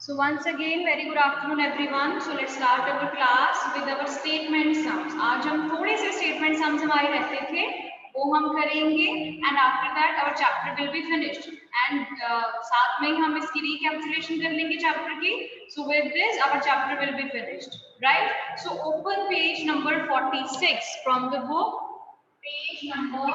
So once again, very good afternoon everyone. So let's start our class with our statement sums. आज हम थोड़े से statement sums हमारे रहते थे, वो हम करेंगे and after that our chapter will be finished. And साथ में ही हम इसकी recapitulation कर लेंगे chapter की. So with this our chapter will be finished, right? So open page number 46 from the book. Page number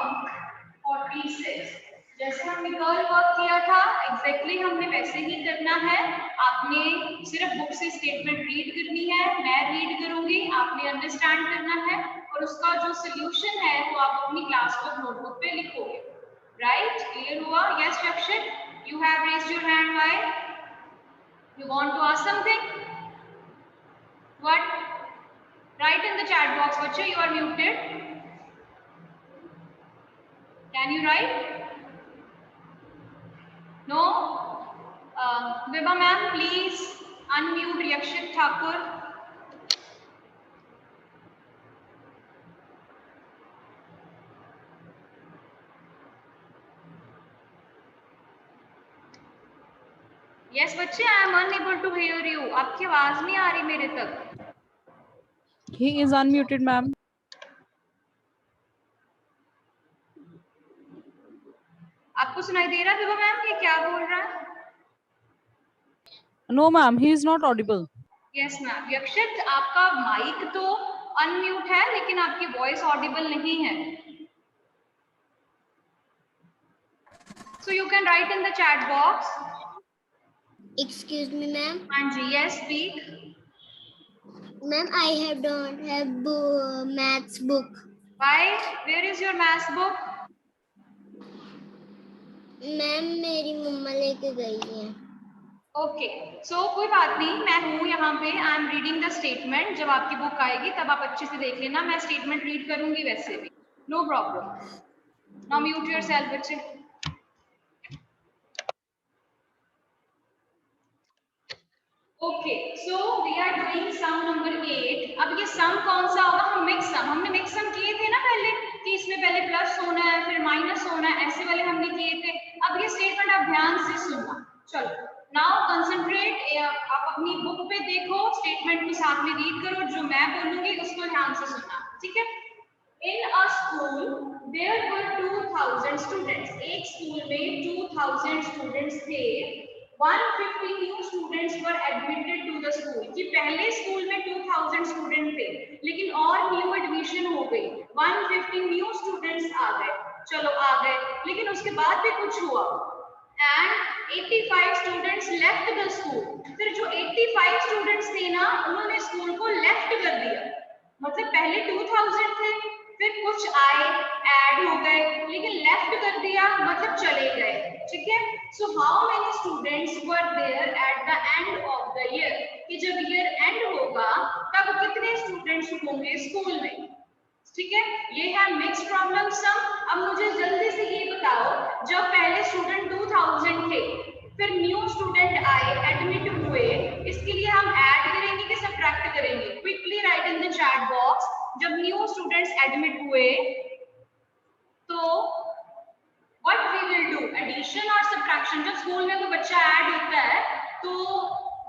46. जैसे हमने कल वर्क किया था एग्जैक्टली हमने वैसे ही करना है। आपने सिर्फ बुक से स्टेटमेंट रीड करनी है, मैं रीड करूंगी, आपने अंडरस्टैंड करना है और उसका जो सोल्यूशन है वो आप अपनी क्लास वर्क नोटबुक पे लिखोगे। राइट? क्लियर हुआ? Yes Rakshit, you have raised your hand. Why you want to ask something? What? Write in the chat box बच्चे, you are muted. Can you write? No? Vibha ma'am, please unmute Yakshit Thakur. Yes बच्चे, I am unable to hear you. आपकी आवाज नहीं आ रही मेरे तक. He is unmuted, ma'am. आपको सुनाई दे रहा है विभा मैम कि क्या बोल रहा है? No, ma'am, he is not audible. Yes ma'am. Yakshit, आपका माइक तो अनम्यूट है लेकिन आपकी वॉइस ऑडिबल नहीं है. So you can write in the chat box. Excuse me, ma'am. हाँ जी, yes speak. Ma'am, I don't have maths book. Why? Where is your maths book? Ma'am मेरी मम्मा लेके गई है। ओके, सो कोई बात नहीं, मैं हूँ यहाँ पे। I am reading the statement. जब आपकी बुक आएगी तब आप अच्छे से देख लेना, मैं स्टेटमेंट रीड करूंगी वैसे भी, no problem. Now mute yourself बच्चे। Okay, so we are doing some number 8। अब ये सम कौन सा होगा? हम मिक्स सम, हमने मिक्स सम किए थे ना पहले, कि इसमें पहले प्लस होना है फिर माइनस होना है, ऐसे वाले हमने किए थे। अब ये स्टेटमेंट आप ध्यान से सुनना। चलो नाउ कंसंट्रेट, आप अपनी बुक पे देखो, स्टेटमेंट को साथ में रीड करो, जो मैं बोलूंगी उसको ध्यान से सुनना, ठीक है? In a school there were 2000 students. एक स्कूल में 2000 स्टूडेंट्स थे। 150 new students were admitted to the school. कि पहले स्कूल में 2000 स्टूडेंट थे लेकिन और न्यू एडमिशन हो गई, 150 न्यू स्टूडेंट्स आ गए। चलो आ गए, लेकिन उसके बाद भी कुछ हुआ and 85 students left the school। फिर जो 85 students थे ना, उन्होंने स्कूल को लेफ्ट कर दिया। मतलब पहले 2000 थे, फिर कुछ आए, ऐड हो गए, लेकिन लेफ्ट कर दिया मतलब चले गए, ठीक है? So how many students were there at the end of the year? कि जब ईयर एंड होगा तब कितने स्टूडेंट्स होंगे स्कूल में, ठीक है? ये है मिक्स प्रॉब्लम सम। अब मुझे जल्दी से ये बताओ, जब पहले स्टूडेंट 2000 थे फिर न्यू स्टूडेंट आए, एडमिट हुए, इसके लिए हम ऐड करेंगे कि सब्ट्रैक्ट करेंगे? Quickly write in the chat box. जब न्यू स्टूडेंट्स एडमिट हुए तो what we will do, addition और सब्ट्रैक्शन? जब स्कूल में कोई बच्चा ऐड होता है तो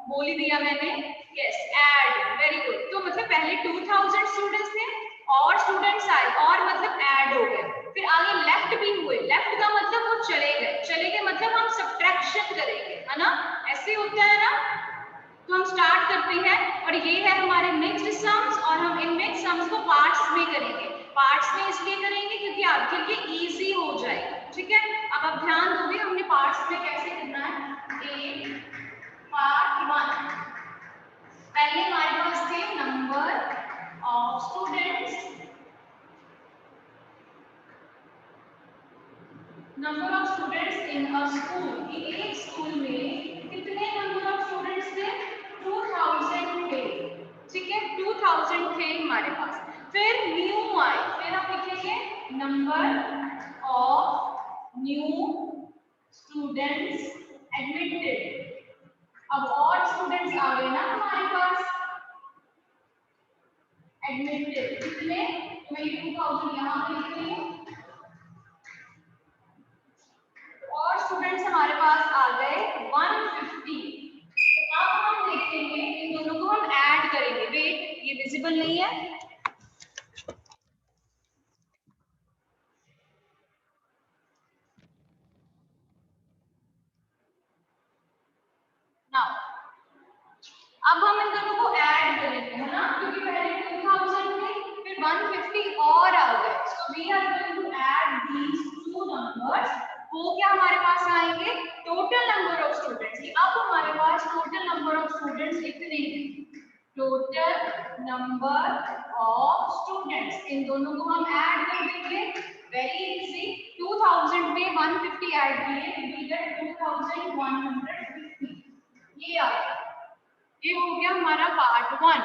बोल ही दिया मैंने, यस ऐड, वेरी गुड। तो मतलब पहले 2000 स्टूडेंट्स थे और स्टूडेंट्स आए और मतलब ऐड हो गए, फिर आगे लेफ्ट भी हुए। लेफ्ट का मतलब वो चले गए, चले गए मतलब हम सब्ट्रैक्शन करेंगे, है ना? ऐसे होता है ना? तो हम स्टार्ट करते हैं और ये है हमारे मिक्स्ड सम्स, और हम इन मिक्स्ड सम्स को पार्ट्स में करेंगे। पार्ट्स में इसलिए करेंगे क्योंकि आपके लिए इजी हो जाएगा, ठीक है? अब आप ध्यान दोगे हमने पार्ट्स में कैसे करना है। ए पार्ट 1, पहले हमारे पास थे number of students. Number of students in a school. एक स्कूल में कितने नंबर ऑफ स्टूडेंट्स थे? 2000 थे, ठीक है? 2000 थे हमारे पास। फिर न्यू आए, फिर हम लिखेंगे number of new students admitted. अब और स्टूडेंट्स आ गए ना हमारे पास एडमिटेड, कितने? मैं 2000 यहाँ पे लिख रही हूँ, और स्टूडेंट्स हमारे पास आ गए 150। तो अब विजिबल नहीं है? नाउ अब हम इन दोनों को ऐड करेंगे, है ना, क्योंकि पहले 2000 थे, फिर 150 और आ गए। So we are going to add these two numbers. वो क्या हमारे पास आएंगे? Total number of students. अब हमारे पास टोटल नंबर ऑफ स्टूडेंट्स कितने हैं? टोटल नंबर ऑफ स्टूडेंट्स, इन दोनों को हम ऐड कर देंगे। वेरी इजी, 2000 में 150 ऐड किए, वी गेट 2150। ये आ गया। ये हो गया हमारा पार्ट 1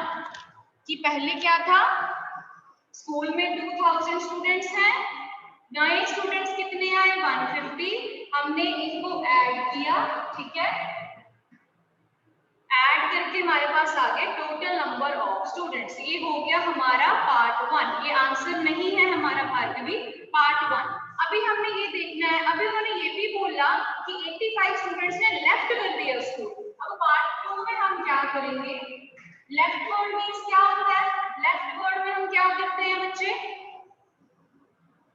कि पहले क्या था, स्कूल में 2000 स्टूडेंट्स हैं, नए स्टूडेंट्स कितने आए? 150, हमने इनको ऐड किया, ठीक है, ऐड करके हमारे पास आ गए टोटल नंबर ऑफ स्टूडेंट्स। ये हो गया हमारा पार्ट 1। ये आंसर नहीं है हमारा भार्गवी, पार्ट 1। अभी हमने ये देखना है, अभी उन्होंने ये भी बोला कि 85 स्टूडेंट्स ने लेफ्ट कर दिया स्कूल। अब पार्ट 2 में हम क्या करेंगे? लेफ्ट वर्ड मींस क्या होता है? लेफ्ट वर्ड में हम क्या करते हैं बच्चे?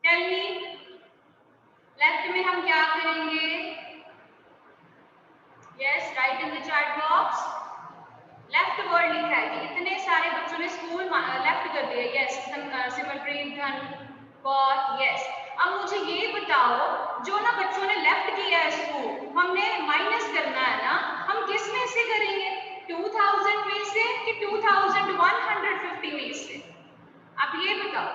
Tell me. लेफ्ट में हम क्या करेंगे? Yes, right in the chat box. Left word लिखा है कि इतने सारे बच्चों ने स्कूल लेफ्ट कर दिया। यस, सिमरप्रीत, धन, बहुत, यस। अब मुझे ये बताओ, जो ना बच्चों ने लेफ्ट किया है स्कूल, हमने माइनस करना है ना, हम किस में से करेंगे? 2000 में से कि 2150 में से? आप ये बताओ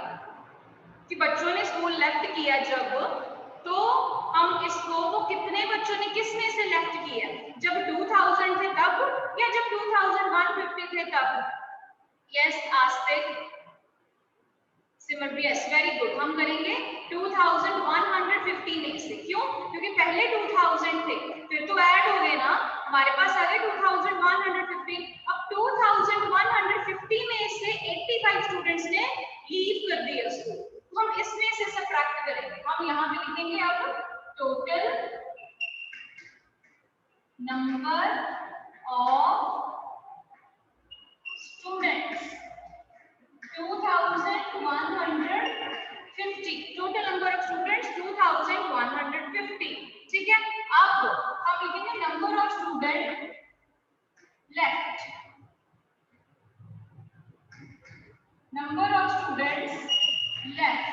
कि बच्चों ने स्कूल लेफ्ट किया जब, तो हम इसको, वो कितने बच्चों ने किस में से लेफ्ट किया? जब 2000 थे तब या जब 2150 थे तब? यस, आस्तिक, सिमर, यस, वेरी गुड। हम करेंगे 2150 में से। क्यों? क्योंकि पहले 2000 थे, फिर तो ऐड हो गए ना, हमारे पास आ गए 2150। अब 2150 में से 85 स्टूडेंट्स ने लीव कर दिया स्कूल, तो हम इसमें से सबट्रैक्ट करेंगे। हम यहाँ पे लिखेंगे अब total number of students 2150, total number of students 2150, ठीक है। अब हम लिखेंगे number of student left, number of students left.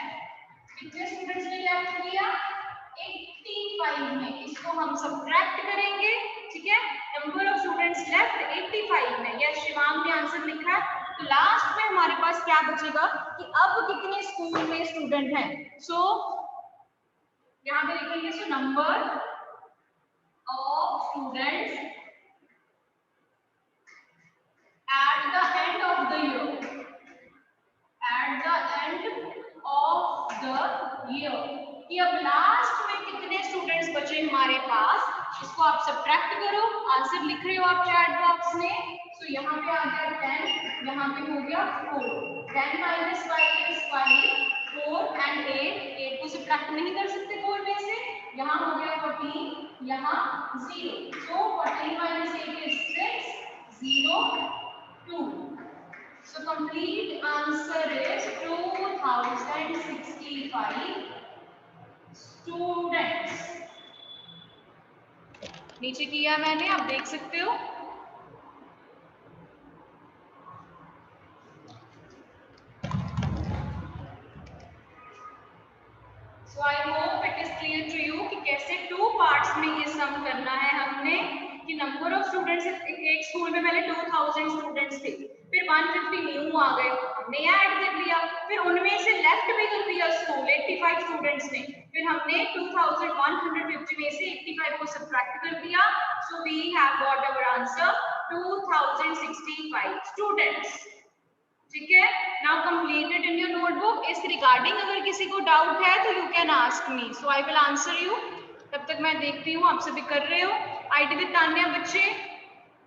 कितने स्टूडेंट्स ने लेफ्ट किया? 85 में। इसको हम सबट्रैक्ट करेंगे, ठीक है। नंबर ऑफ स्टूडेंट्स लेफ्ट 85 में। यस, शिवांग ने आंसर लिखा है। तो लास्ट में हमारे पास क्या बचेगा कि अब कितने स्कूल में स्टूडेंट हैं? सो यहाँ पे लिखेंगे so number of students eight the end of the year, eight the end of the year, कि अब लास्ट में कितने स्टूडेंट्स बचे हमारे पास, इसको आप सबट्रैक्ट करो। आंसर लिख रहे हो आप चैट बॉक्स में। तो यहाँ पे आ गया 10, यहाँ पे हो गया 4, 10 - 5 is 5, 4 and 8 को सबट्रैक्ट नहीं कर सकते 4 में से। यहाँ हो गया 14, यहाँ 0, so 14 - 8 is 6, 0, 2. So complete answer is 2065 students. नीचे किया मैंने, आप देख सकते हो। So I hope it is clear to you कि कैसे 2 पार्ट्स में ये सम करना है हमने, कि नंबर ऑफ स्टूडेंट्स, एक स्कूल में पहले 2000 स्टूडेंट्स थे, फिर 150 न्यू आ गए, हमने ऐड कर लिया, फिर उनमें से लेफ्ट भी कर दिया स्कूल 85 स्टूडेंट्स ने, फिर हमने 2150 में से 85 को सबट्रैक्ट कर दिया। So we have got our answer 2065 students, ठीक है। Now complete it in your notebook. इस रिगार्डिंग अगर किसी को डाउट है तो you can ask me, so I will answer you. तब तक मैं देखती हूँ आप सभी कर रहे हो। आईटी विद तान्या बच्चे,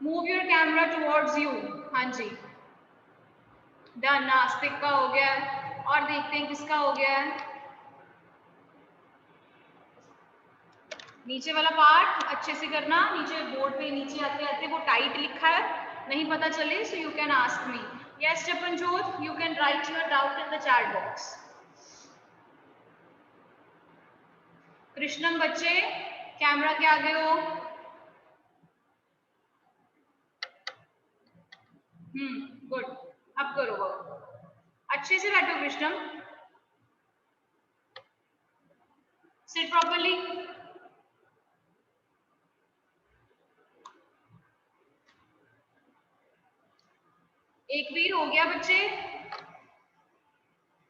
move your camera towards you. हाँ जी, डन, नास्तिक का हो गया, और देखते हैं किसका हो गया है। नीचे वाला पार्ट अच्छे से करना, नीचे बोर्ड पे नीचे आते आते वो टाइट लिखा है, नहीं पता चले, so you can ask me. Yes, Chapanjot, you can write your doubt in the chat box. कृष्णम बच्चे कैमरा के आगे हो। गुड, अब करो वर्क। अच्छे से बैठो कृष्णम, सिट प्रॉपर्ली। एक वीर हो गया बच्चे?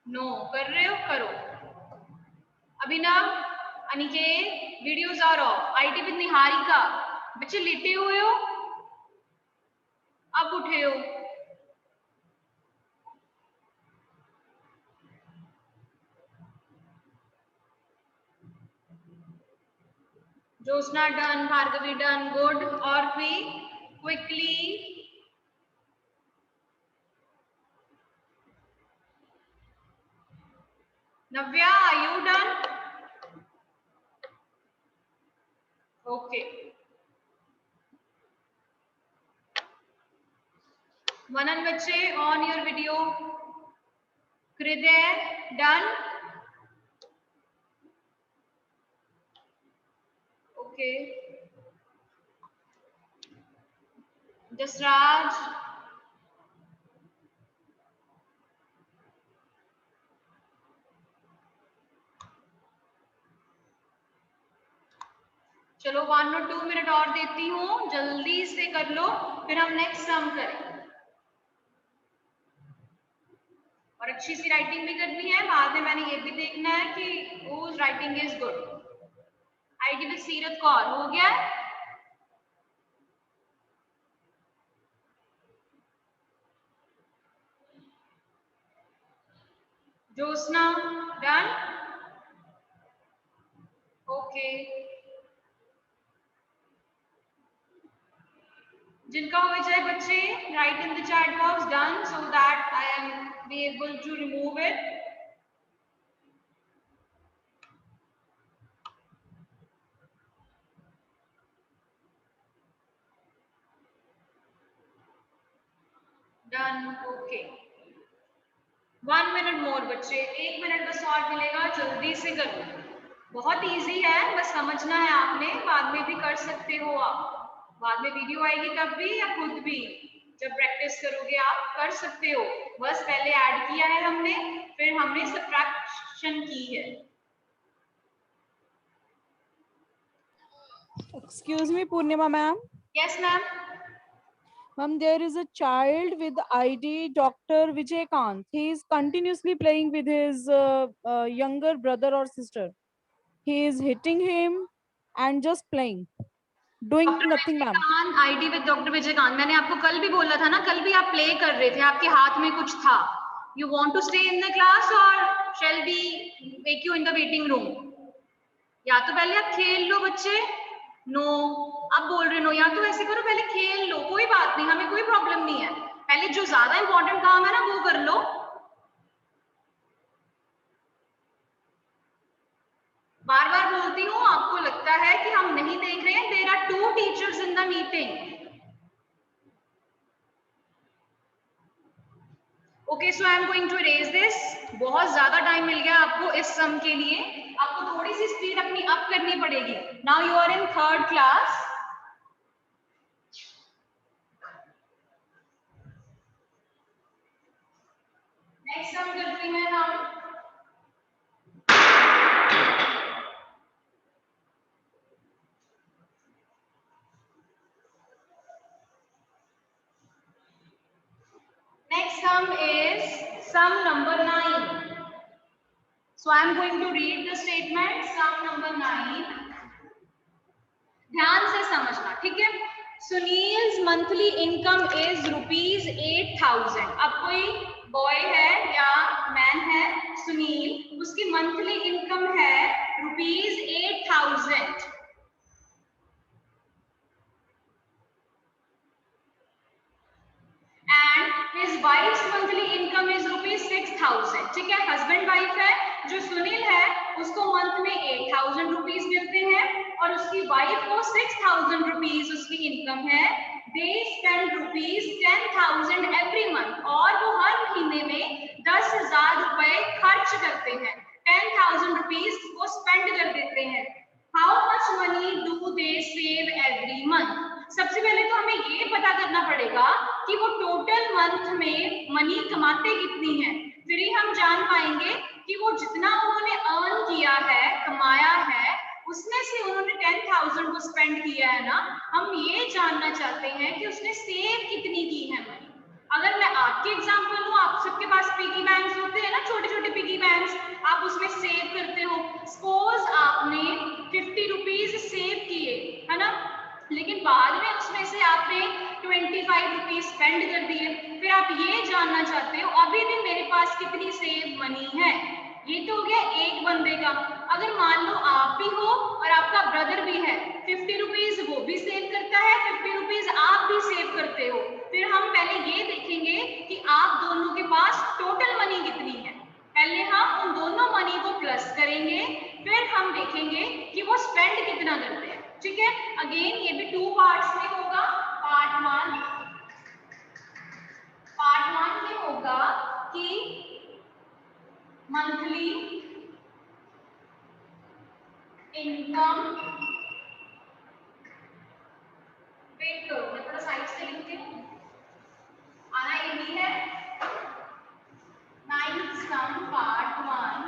नो, कर रहे हो, करो। Abhinav, Aniket, videos are off. IT with Niharika, बच्चे लेटे हुए हो, अब उठे हो। Josna done, Bhargavi done, good. Orvi, quickly. Navya, are you done? Okay. Manan bache, on your video. Kriday, done? Okay. Jasraj. चलो 1 और 2 मिनट और देती हूँ, जल्दी से कर लो, फिर हम नेक्स्ट सम करें। और अच्छी सी राइटिंग भी करनी है, बाद में मैंने ये भी देखना है कि whose writing is good। IT with सीरत कौर हो गया? Josna, done? Okay. जिनका हो जाए बच्चे, write in the chat box done so that I am be able to remove it. Done. Okay. 1 minute more बच्चे, 1 मिनट बस और मिलेगा, जल्दी से करो। बहुत इजी है, बस समझना है आपने, बाद में भी कर सकते हो आप। बाद में वीडियो आएगी तब भी या खुद भी जब प्रैक्टिस करोगे आप कर सकते हो। बस पहले ऐड किया है हमने, फिर हमने सब्ट्रैक्शन की है। Excuse me, Purnima ma'am. Yes ma'am. Ma'am, there is a child with ID Dr. Vijay-Kant. He is continuously playing with his younger brother or sister. He is hitting him and just playing, doing nothing, ma'am. ID with doctor Vijayakanth, मैंने आपको कल भी बोला था ना, कल भी आप प्ले कर रहे थे, आपके हाथ में कुछ था। You want to stay in the class और shall be make you in the waiting room? या तो पहले आप खेल लो बच्चे। नो, आप बोल रहे हो या तो ऐसे करो, पहले खेल लो, कोई बात नहीं, हमें कोई प्रॉब्लम नहीं है। पहले जो ज्यादा इंपॉर्टेंट काम है ना वो कर लो। बार बार बोलती हूँ, आपको लगता है कि हम नहीं देख रहे हैं। There are 2 teachers in the meeting. Okay, so I am going to erase this. बहुत ज्यादा टाइम मिल गया आपको इस सम के लिए, आपको थोड़ी सी स्पीड अपनी अप करनी पड़ेगी। Now you are in 3rd class. Next sum करते हैं हम। Next sum is sum number 9. So I am going to read the statement, sum number 9. ध्यान से समझना, ठीक है? Sunil's monthly income is ₹8,000। अब कोई बॉय है या मैन है सुनील, उसकी मंथली इनकम है ₹8,000। and his wife's monthly income is ₹6,000। ठीक है, हस्बैंड वाइफ है, जो सुनील है उसको मंथ में 8,000 रुपीज मिलते हैं और उसकी वाइफ को 6,000 रुपीज उसकी इनकम है। दे स्पेंड ₹10,000 एवरी मंथ, और वो हर महीने में 10,000 रुपए खर्च करते हैं, 10,000 रुपीज वो स्पेंड कर देते हैं। How much money do they save every month? सबसे पहले तो हमें ये पता करना पड़ेगा कि वो टोटल मंथ में मनी कमाते कितनी है, फिर ही हम जान पाएंगे कि वो जितना उन्होंने अर्न किया है, कमाया है, उसमें से उन्होंने 10,000 को स्पेंड किया है ना, हम ये जानना चाहते हैं कि उसने सेव कितनी की है मनी। अगर मैं आपकी एग्जांपल लूं, आप सबके पास पिगी बैंक्स होते हैं ना, छोटे छोटे पिगी बैंक्स, आप उसमें सेव करते हो। सपोज आपने 50 रुपीज सेव किए, है ना, लेकिन बाद में उसमें से आपने 25 रुपीज स्पेंड कर दिए, फिर आप ये जानना चाहते हो अभी भी मेरे पास कितनी सेव मनी है। ये तो हो गया एक बंदे का। अगर मान लो आप भी हो और आपका ब्रदर भी है, 50 रुपीज वो भी सेव करता है, 50 रुपीज आप भी सेव करते हो, फिर हम पहले ये देखेंगे कि आप दोनों के पास टोटल मनी कितनी है। पहले हम उन दोनों मनी को प्लस करेंगे, फिर हम देखेंगे कि वो स्पेंड कितना करते हैं। ठीक है, अगेन ये भी 2 पार्ट्स में होगा। पार्ट वन में होगा कि मंथली इनकम, वेट करो मैं थोड़ा साइड से लिखती हूँ, आना ये भी है। 9th sum part 1,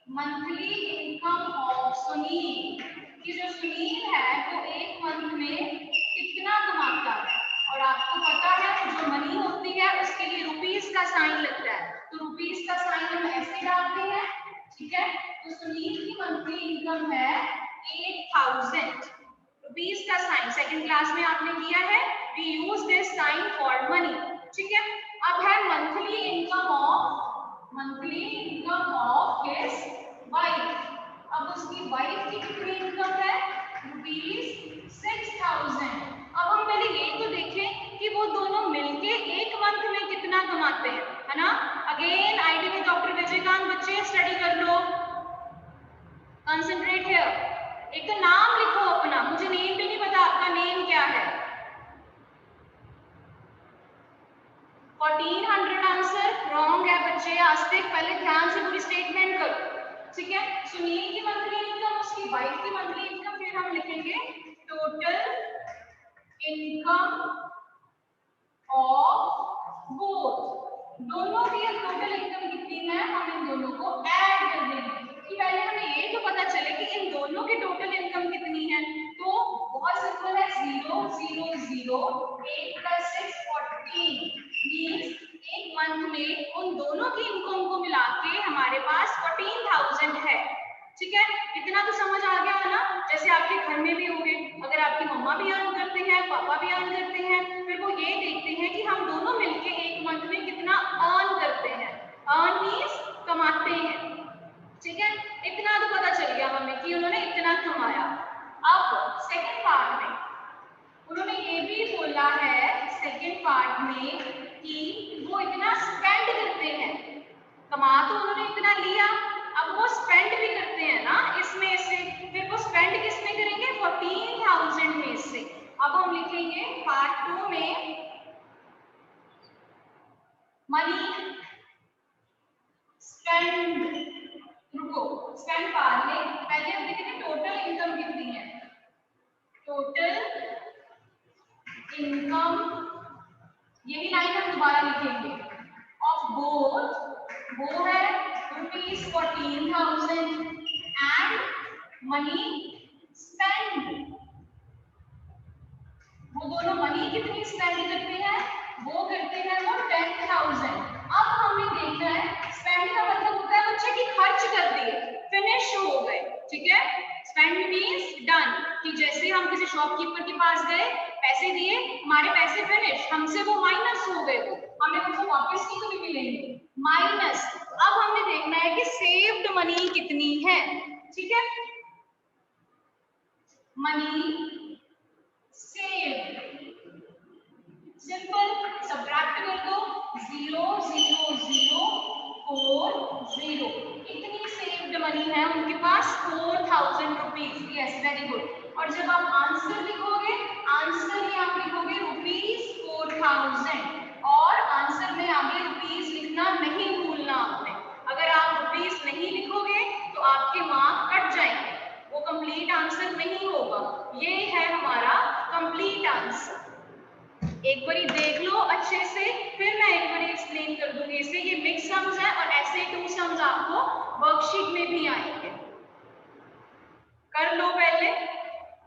monthly income of Sunil, कि जो सुनील है वो एक मंथ में कितना कमाता है, और आपको पता है जो मनी होती है उसके लिए रुपीस का साइन लगता है, तो रुपीस का साइन हम ऐसे डालते हैं। ठीक है, तो सुनील की मंथली इनकम है 8,000, रुपीस का साइन सेकंड क्लास में आपने किया है, we use this sign for money. ठीक है, अब है monthly income of his wife. अब उसकी वाइफ की कितनी इनकम है, ₹6,000। अब हम पहले ये तो देखें कि वो दोनों मिलके एक मंथ में कितना कमाते हैं, है ना। अगेन आईडी में डॉक्टर विजयकांत, बच्चे स्टडी कर लो, कंसंट्रेट हियर। एक तो नाम लिखो अपना, मुझे नेम भी नहीं पता आपका नेम क्या है। 1400 आंसर रॉन्ग है बच्चे, आस्तिक पहले ध्यान से पूरी स्टेटमेंट करो। ठीक है, सुनील की मंथली इनकम, उसकी वाइफ की मंथली इनकम, फिर हम लिखेंगे टोटल इनकम ऑफ बोथ, दोनों की टोटल इनकम कितनी है, हम इन दोनों को ऐड कर देंगे कि पहले हमें ये तो पता चले कि इन दोनों की टोटल इनकम कितनी है। तो बहुत सिंपल है, 0 0 0 8 + 6 14 मींस एक मंथ में उन दोनों की इनकम को मिला के हमारे पास 14,000 है। ठीक है, इतना तो समझ आ गया है ना। जैसे आपके घर में भी होंगे, अगर आपकी मम्मा भी अर्न करते हैं, पापा भी अर्न करते हैं, फिर वो ये देखते हैं कि हम दोनों मिलके एक मंथ में कितना अर्न करते हैं, अर्न मींस कमाते हैं। ठीक है, इतना तो पता चल गया हमें कि उन्होंने इतना कमाया। अब सेकंड पार्ट में उन्होंने ये भी बोला है, सेकंड पार्ट में, कि वो इतना स्पेंड करते हैं। कमा तो उन्होंने इतना लिया, अब वो स्पेंड भी करते हैं ना इसमें से, फिर वो स्पेंड किस में करेंगे, 14,000 में से। अब हम लिखेंगे पार्ट 2 में मनी स्पेंड, रुको स्पेंड पार्ट में पहले हम लिखेंगे टोटल इनकम कितनी है, टोटल इनकम, यही लाइन हम दोबारा लिखेंगे, ऑफ बोथ, वो है ₹14,000 एंड मनी स्पेंड, वो दोनों मनी कितनी स्पेंड करते हैं, वो करते हैं वो 10,000। अब हमें देखना है स्पेंड का मतलब होता है बच्चे की खर्च कर दिए, फिनिश हो गए। ठीक है, स्पेंड मींस डन, कि जैसे हम किसी शॉपकीपर के पास गए, पैसे दिए, हमारे पैसे फिनिश, हमसे वो माइनस हो गए, वो हमें उनको वापस नहीं कभी मिलेंगे, माइनस। अब हमें देखना है कि सेव्ड मनी कितनी है। ठीक है, मनी सेव्ड, सिंपल सब्ट्रैक्ट कर दो, 0 0 0 4 0, इतनी सेव्ड मनी है उनके पास, 4,000 रुपीज। Yes, very good. और जब आप आंसर। एक बारी देख लो अच्छे से, फिर मैं एक बारी एक्सप्लेन कर दूंगी इसे। ये मिक्स सम्स है और ऐसे 2 सम्स आपको वर्कशीट में भी आएंगे। कर लो पहले,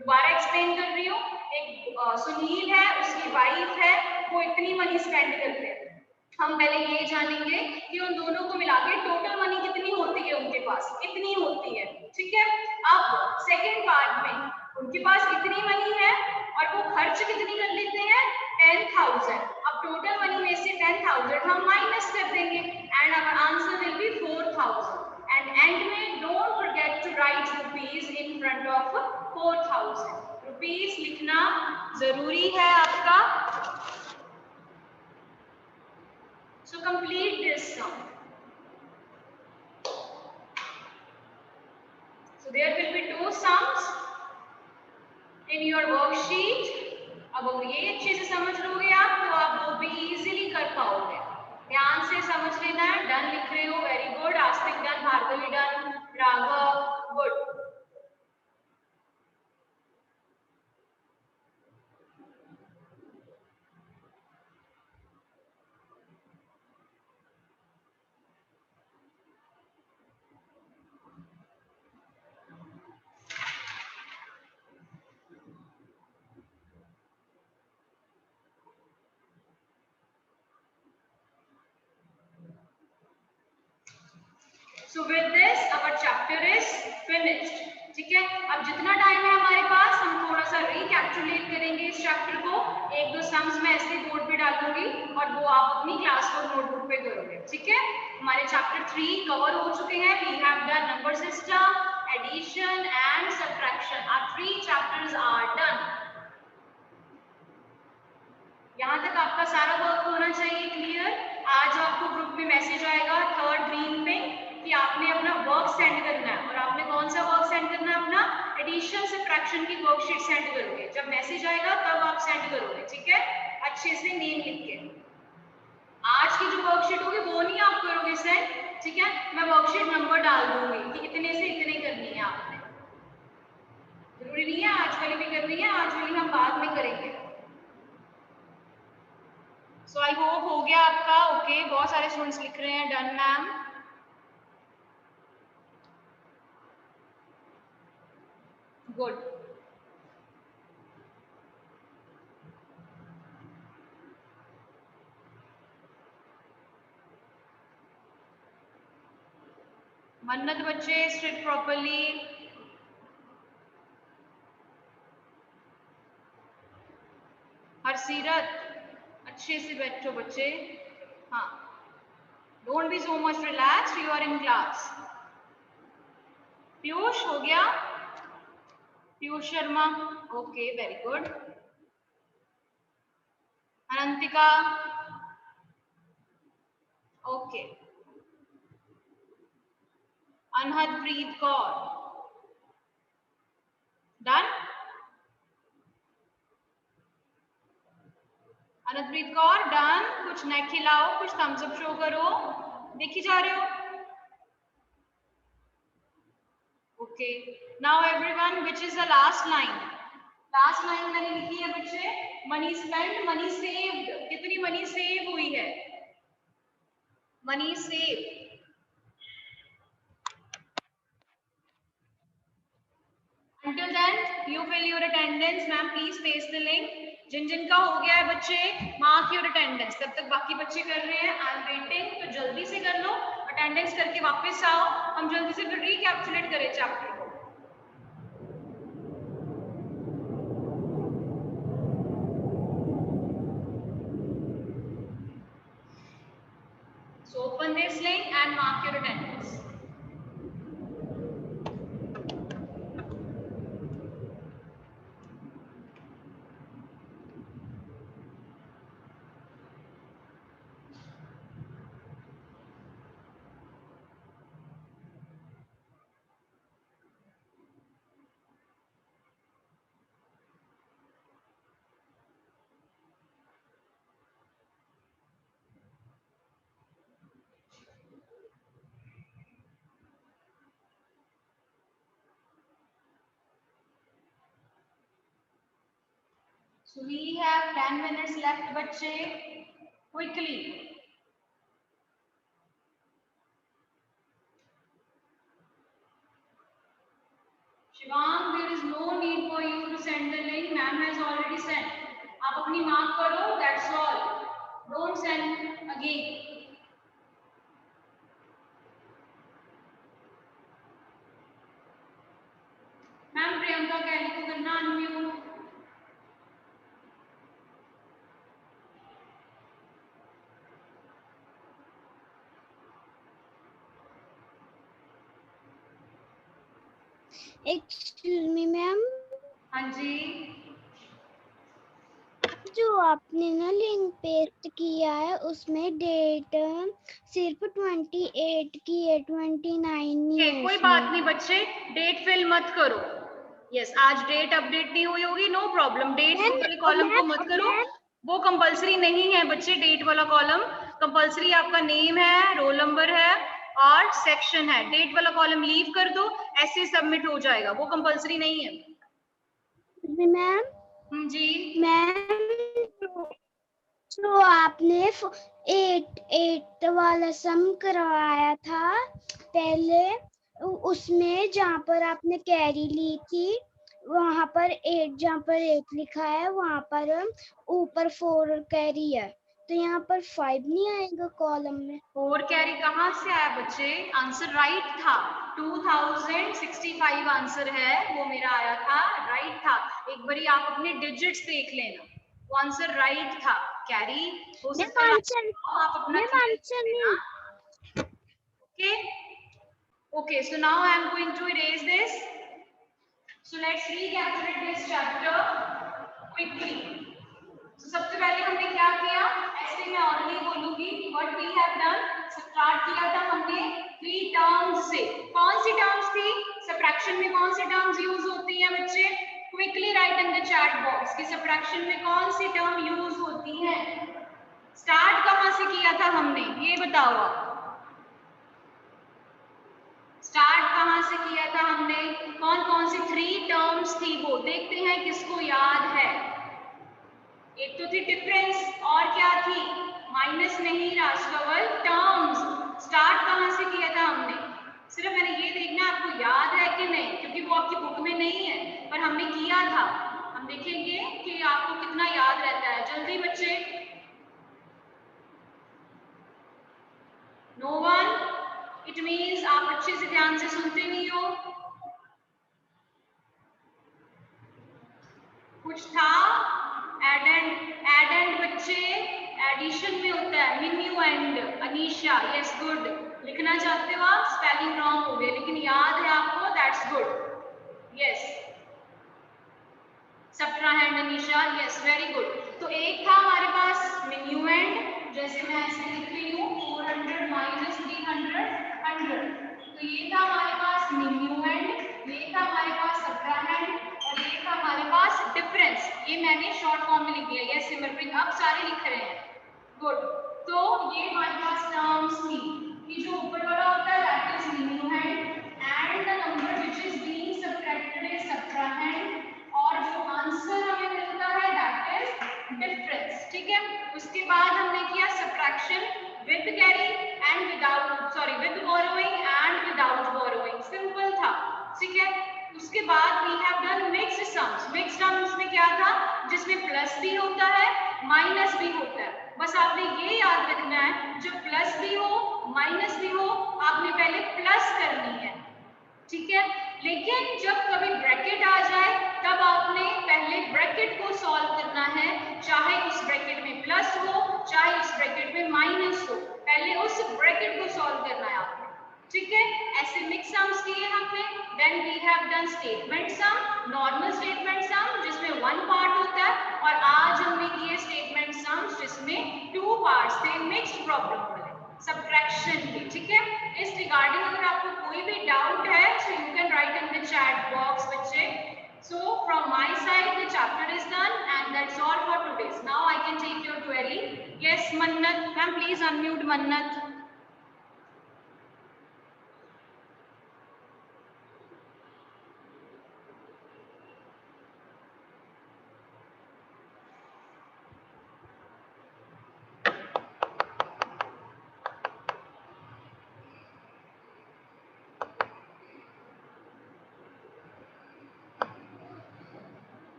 दोबारा एक्सप्लेन कर रही हूँ। एक सुनील है, उसकी वाइफ है, वो इतनी मनी स्पेंड करते हैं। हम पहले ये जानेंगे कि उन दोनों को मिला के टोटल मनी कितनी होती है उनके पास, इतनी होती है, ठीक है। अब सेकेंड पार्ट में उनके पास इतनी मनी है और वो खर्च कितनी कर लेते हैं, 10,000। अब टोटल मनी में से 10,000 हम माइनस कर देंगे and our answer will be 4,000। And end में don't forget to write rupees in front of 4,000। Rupees लिखना जरूरी है आपका। So complete this sum. So there will be 2 sums in your worksheet. अब अगर ये अच्छे से समझ लोगे आप तो आप वो भी इजीली कर पाओगे। ध्यान से समझ लेना है। डन लिख रहे हो, very good. Astik done, Bhargavi done, Raghav good. So with this our chapter is finished. ठीक है, अब जितना टाइम है हमारे पास हम थोड़ा सा रिकैप्चुलेट करेंगे इस चैप्टर को। 1-2 सम्स मैं ऐसे बोर्ड पे डालूंगी और वो आप अपनी क्लास को नोटबुक पे करोगे। ठीक है, हमारे चैप्टर 3 कवर हो चुके हैं। We have done number system, addition and subtraction. Our 3 chapters are done. यहाँ तक आपका सारा वर्क होना चाहिए क्लियर। आज आपको ग्रुप में मैसेज आएगा 3rd ग्रीन पे कि आपने अपना वर्क सेंड करना है। और आपने कौन सा वर्क सेंड करना है, अपना एडिशन सब्ट्रैक्शन की वर्कशीट सेंड करोगे। जब मैसेज आएगा तब आप सेंड करोगे, ठीक है, अच्छे से नेम लिख के। आज की जो वर्कशीट होगी वो नहीं आप करोगे सेंड, ठीक है। मैं वर्कशीट नंबर डाल दूंगी कि इतने से इतने करनी है आपने। जरूरी नहीं है आज वाली भी करनी है, आज वाली हम बाद में करेंगे। सो आई होप हो गया आपका। ओके, बहुत सारे स्टूडेंट्स लिख रहे हैं डन मैम। गुड। मन्नत बच्चे सिट प्रॉपर्ली। हरसीरत अच्छे से बैठो बच्चे। हाँ, don't be so much relax, you are in class. Piyush हो गया, Piyush Sharma, okay very good. Anantika, okay. Anahadpreet Kaur, done. Anahadpreet Kaur done. कुछ नेक खिलाओ, कुछ थम्स अप शो करो, देखी जा रहे हो। Okay, now everyone, which is the last line? Last line मैंने लिखी है बच्चे, मनी स्पेंड, मनी सेव्ड। कितनी मनी सेव हुई है? Money save. Until then, you fill your attendance. Ma'am, please paste the link. जिन जिन का हो गया है बच्चे, मार्क योर अटेंडेंस। तब तक बाकी बच्चे कर रहे हैं, आई एम वेटिंग, तो जल्दी से कर लो। अटेंडेंस करके वापस आओ, हम जल्दी से फिर रिकैप्चुलेट करें चैप्टर को। So open this link and mark your attendance. So we have 10 minutes left बच्चे, quickly. Shivang, there is no need for you to send the link. Ma'am has already sent. आप अपनी mark करो. That's all. Don't send again. Ma'am, Priyanka Kelly को करना unmute. Excuse me ma'am, हाँ जी. जो आपने ना लिंक पेस्ट किया है उसमें डेट सिर्फ 28 की है, 29 नहीं Okay, है कोई उसमें। बात नहीं बच्चे, डेट फिल मत करो. यस, आज डेट अपडेट नहीं हुई होगी, नो प्रॉब्लम. डेट वाले कॉलम को मत करो, वो कंपलसरी नहीं है बच्चे. डेट वाला कॉलम कंपलसरी आपका नेम है, रोल नंबर है और सेक्शन है. डेट वाला कॉलम लीव कर दो, ऐसे सबमिट हो जाएगा, वो कंपलसरी नहीं है. मैम जी. मैम जो आपने 8 वाला सम करवाया था पहले, उसमें जहाँ पर आपने कैरी ली थी वहां पर 8, जहाँ पर 8 लिखा है वहां पर ऊपर 4 कैरी है, तो यहाँ पर 5 नहीं आएगा कॉलम में। 4 कैरी कहाँ से आया बच्चे? आंसर राइट था. 2065 आंसर है, वो मेरा आया था, राइट था. एक बारी आप अपने डिजिट्स देख लेना, वो आंसर राइट था. कैरी हो सकता है आप अपना आंसर नहीं। okay. Okay, so now I am going to erase this. So let's recapitulate this chapter quickly. तो सबसे पहले हमने क्या किया, ऐसे मैं ऑर्डरली बोलूंगी. What we have done, subtract किया था हमने 3 टर्म्स से. कौन सी टर्म्स थी? सब्ट्रैक्शन में कौन सी टर्म्स यूज होती हैं बच्चे? Quickly write in the chat box कि सब्ट्रैक्शन में कौन सी टर्म यूज होती हैं. स्टार्ट कहां से किया था हमने, ये बताओ आप. स्टार्ट कहां से किया था हमने? कौन कौन सी 3 टर्म्स थी वो देखते हैं किसको याद है. एक तो थी डिफरेंस, और क्या थी? माइनस नहीं राजकवल, टर्म्स. स्टार्ट कहां से किया था हमने? सिर्फ मैंने ये देखना आपको याद है कि नहीं, क्योंकि वो आपकी बुक में नहीं है, पर हमने किया था. हम देखेंगे कि आपको कितना याद रहता है. जल्दी बच्चे. नो वन, इट मीन्स आप अच्छे से ध्यान से सुनते नहीं हो. कुछ था? एड एंड बच्चे एडिशन में होता है. मिन्यू एंड अनीशा, यस गुड. लिखना चाहते हो आप, स्पेलिंग रॉन्ग हो गया लेकिन याद है आपको, that's good. Yes, subtrahend Anisha, yes very good. तो एक था हमारे पास मिन्यू एंड, जैसे मैं ऐसे लिख रही हूँ 400 माइनस 300 100. तो ये था हमारे पास मिन्यू एंड, ये था हमारे पास सब्ट्राहेंड और ये था हमारे पास डिफरेंस. ये मैंने शॉर्ट फॉर्म में लिख दिया. यस सिमरप्रीत, अब सारे लिख रहे हैं. गुड. तो ये हमारे पास टर्म्स थी कि जो ऊपर वाला होता है that is minuend and the number which is being subtracted is subtrahend, और जो आंसर हमें मिलता है दैट इज डिफरेंस. ठीक है. उसके बाद हमने किया subtraction with carry and without, sorry with borrowing and without borrowing. Simple था. ठीक है. उसके बाद we have done mixed sums. Mixed sums में क्या था? जिसमें प्लस भी होता है माइनस भी होता है. बस आपने ये याद रखना है, जब प्लस भी हो माइनस भी हो आपने पहले प्लस करनी है. ठीक है. लेकिन जब कभी ब्रैकेट आ जाए तब आपने पहले ब्रैकेट को सॉल्व करना है, चाहे उस ब्रैकेट में प्लस हो चाहे उस ब्रैकेट में माइनस हो, पहले उस ब्रैकेट को सॉल्व करना है आपने. ठीक है. ऐसे मिक्स सम्स किए हमने. Then we have done statement sum, normal statement sum जिसमें 1 पार्ट होता है, और आज हमने किए स्टेटमेंट सम्स जिसमें 2 पार्ट्स थे, मिक्स्ड प्रॉब्लम वाले, सब्ट्रैक्शन के. ठीक है. इस रिगार्डिंग अगर आपको कोई भी डाउट है so you can write in the chat box बच्चे. So from my side the chapter is done and that's all for today. Now I can take your query. Yes Mannat, ma'am please unmute Mannat.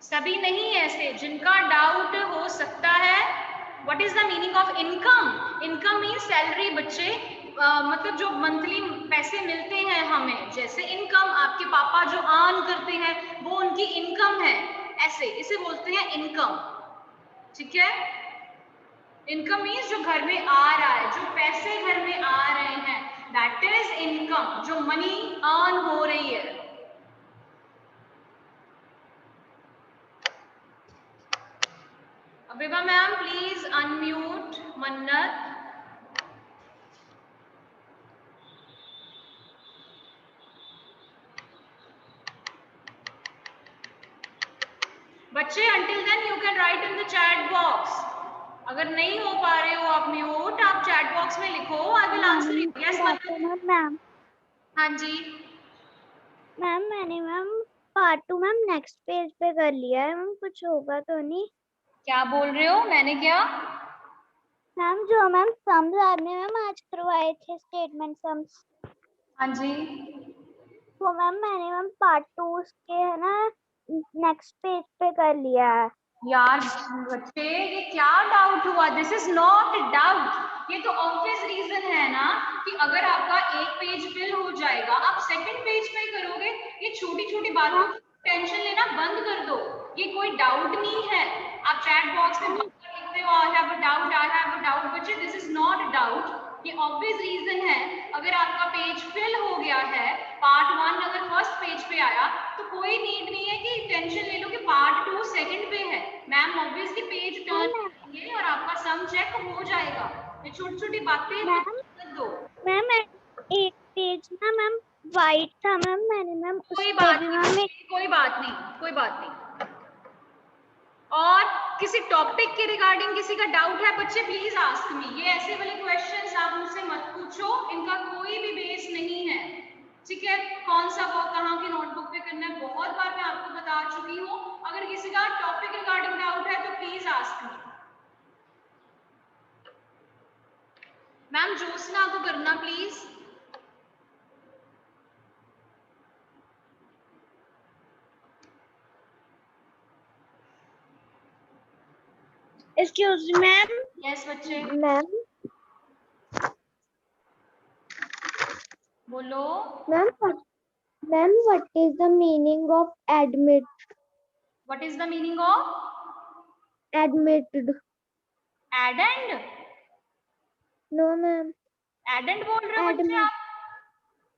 सभी नहीं, ऐसे जिनका doubt हो सकता है। What is the meaning of income? Income mean salary बच्चे, मतलब जो मंथली पैसे मिलते हैं हमें, जैसे इनकम आपके पापा जो अर्न करते हैं वो उनकी इनकम है, ऐसे इसे बोलते हैं इनकम। ठीक है, इनकम मीन्स जो घर में आ रहा है, जो पैसे घर में आ रहे हैं, दैट इज इनकम, जो मनी अर्न हो रही है। विभा मैम प्लीज अनम्यूट मन्नत। बच्चे until then you can write in the chat box. अगर नहीं हो पा रहे हो आप म्यूट, आप चैट बॉक्स में लिखो, आई will answer it. Yes ma'am. हाँ जी मैम मैंने ma'am part 2 ma'am next page पे कर लिया है मैम, कुछ होगा तो नहीं? क्या बोल रहे हो? मैंने क्या? मैम जो मैम सम्स आपने मैम आज करवाए थे स्टेटमेंट सम्स, हाँ जी वो मैम मैंने मैम पार्ट 2 उसके है ना नेक्स्ट पेज पे कर लिया है। यार बच्चे ये क्या डाउट हुआ? दिस इज नॉट डाउट, ये तो ऑब्वियस रीजन है ना कि अगर आपका एक पेज फिल हो जाएगा आप सेकंड पेज पे करोगे। ये छोटी छोटी बातों की टेंशन लेना बंद कर दो, ये कोई डाउट नहीं है। आप चैट बॉक्स में लिखते हो I have a doubt, I have a doubt, बच्चे दिस इज नॉट डाउट, ये ऑब्वियस रीजन है। अगर आपका पेज फिल हो गया है, पार्ट 1 अगर फर्स्ट पेज पे आया तो कोई नीड नहीं है कि टेंशन ले लो कि पार्ट 2 सेकंड पे है। मैम ऑब्वियसली पेज टर्न करेंगे और आपका सम चेक हो जाएगा। ये छोटी छोटी बातें मत दो। मैम एक पेज ना मैम वाइट था मैम, मैंने मैम उस कोई पे बात भी नहीं, मैम कोई बात नहीं, कोई बात नहीं। और किसी टॉपिक के रिगार्डिंग किसी का डाउट है बच्चे, प्लीज आस्क मी। ये ऐसे वाले क्वेश्चंस आप मुझसे मत पूछो, इनका कोई भी बेस नहीं है। ठीक है, कौन सा वर्क कहाँ की नोटबुक पे करना है बहुत बार मैं आपको बता चुकी हूँ। अगर किसी का टॉपिक रिगार्डिंग डाउट है तो please ask me. Ma'am Jyotsna को करना प्लीज। Excuse ma'am. यस बच्चे मैम बोलो। Ma'am what is the meaning of admit? What is the meaning of admitted? Attend? No ma'am. Attend बोल रहे हो बच्चे आप?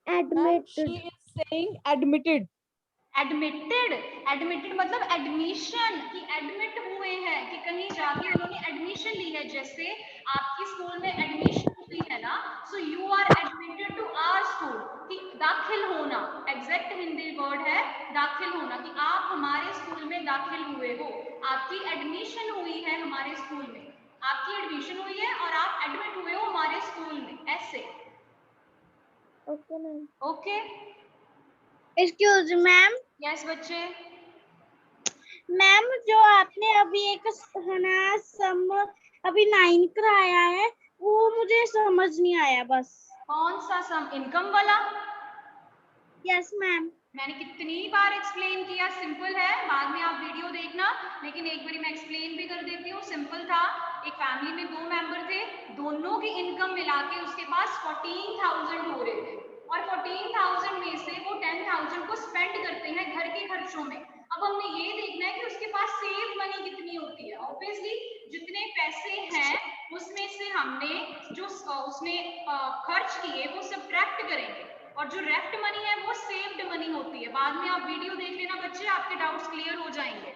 Ma'am, admitted. she is saying admitted. Admitted? Admitted मतलब एडमिशन, कि admit हुए हैं, कि कहीं जाके उन्होंने एडमिशन ली है। जैसे आपकी स्कूल में एडमिशन हुई है ना, so you are admitted to our school, कि दाखिल होना, एग्जैक्ट हिंदी वर्ड है दाखिल होना, कि आप हमारे स्कूल में दाखिल हुए हो, आपकी एडमिशन हुई है हमारे स्कूल में, आपकी एडमिशन हुई है और आप एडमिट हुए हो हमारे स्कूल में, ऐसे। Okay ma'am. Okay excuse ma'am. Yes बच्चे मैम जो आपने अभी एक है ना सम अभी 9 कराया है वो मुझे समझ नहीं आया बस। कौन सा सम? इनकम वाला? Yes ma'am. मैंने कितनी बार एक्सप्लेन किया, सिंपल है, बाद में आप वीडियो देखना, लेकिन एक बार मैं एक्सप्लेन भी कर देती हूँ। सिंपल था, एक फैमिली में 2 मेंबर थे, दोनों की इनकम मिला के उसके पास 14,000 हो रहे थे, और 14,000 में से वो 10,000 को स्पेंड करते हैं घर के खर्चों में। अब हमने ये देखना है कि उसके पास सेव मनी कितनी होती है। ऑब्वियसली जितने पैसे हैं उसमें से हमने जो उसने खर्च किए वो सब्ट्रैक्ट करेंगे, और जो लेफ्ट मनी है वो सेव्ड मनी होती है। बाद में आप वीडियो देख लेना बच्चे, आपके डाउट्स क्लियर हो जाएंगे।